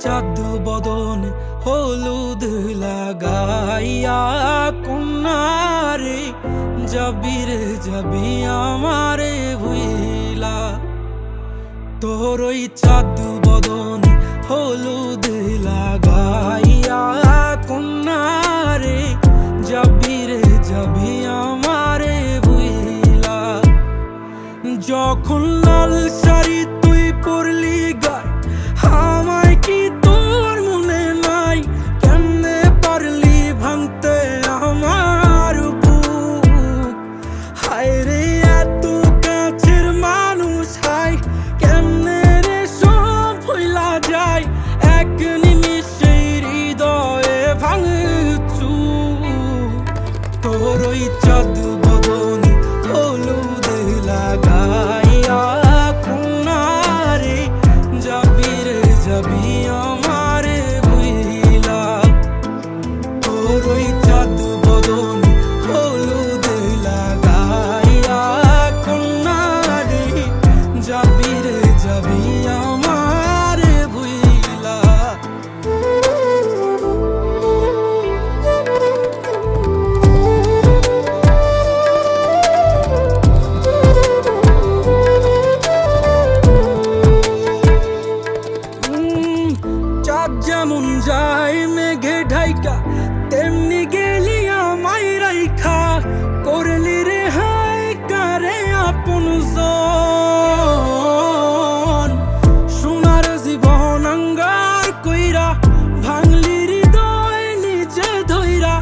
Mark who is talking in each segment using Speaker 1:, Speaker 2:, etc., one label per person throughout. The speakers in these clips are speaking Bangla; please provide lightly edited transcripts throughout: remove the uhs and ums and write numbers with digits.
Speaker 1: চাঁদ বদনে হলুদ লাগাইয়া কন্যারে যাবি রে যাবি আমারে ভুইলা। তোর ওই চাঁদ বদনে হলুদ লাগাইয়া কন্যারে যাবি রে যাবি আমারে ভুইলা। যখন লাল শাড়ি তুই পরলি গায় আমায় কি তোর মনে নাই? কেমনে পারলি ভাঙতে আমার বুক? হায় রে এত কাছের মানুষ, হায় কেমনে রে সব ভুইলা যায় এক নিমিষে হৃদয়ে ভাঙচু। তোর ওই চাঁদ বদনে হলুদ লাগাইয়া কন্যারে যাবি রে যাবি আমারে ভুইলা। তোর ওই চাঁদ বদনে হলুদ লাগাইয়া কন্যারে যাবি রে যাবি আমারে ভুইলা। চাঁদ যেমন যায় মেঘে ঢাইকা তেমনি গেলি আমায় রাইখা। করলি রে হায় কারে আপন জন, সোনার জীবন আঙ্গার কইরা ভাঙলি হৃদয় নিজে ধইরা।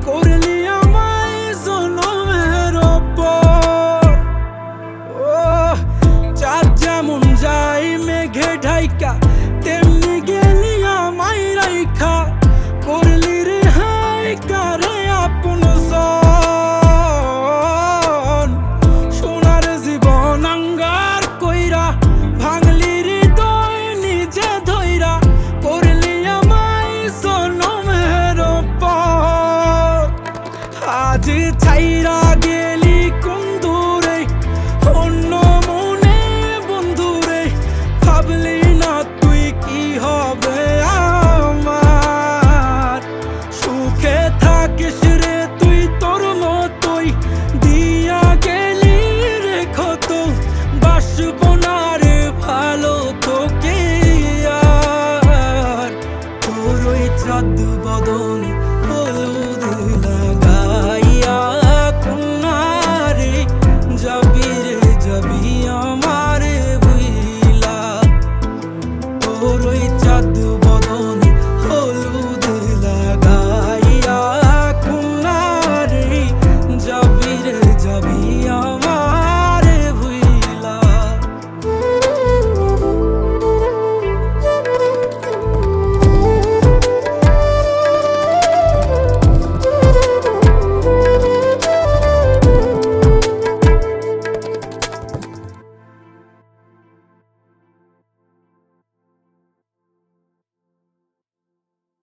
Speaker 1: করলি আমায় জনমের ওপর। ও চাঁদ যেমন যায় মেঘে ঢাইকা তেমনি গেলি আমায় রাইখা। করলি রে হায় কারে আপন জন, সোনার জীবন আঙ্গার কইরা ভাঙলি হৃদয় নিজে ধইরা। করলি আমায় জনমের ওপর। আজ ছাইরা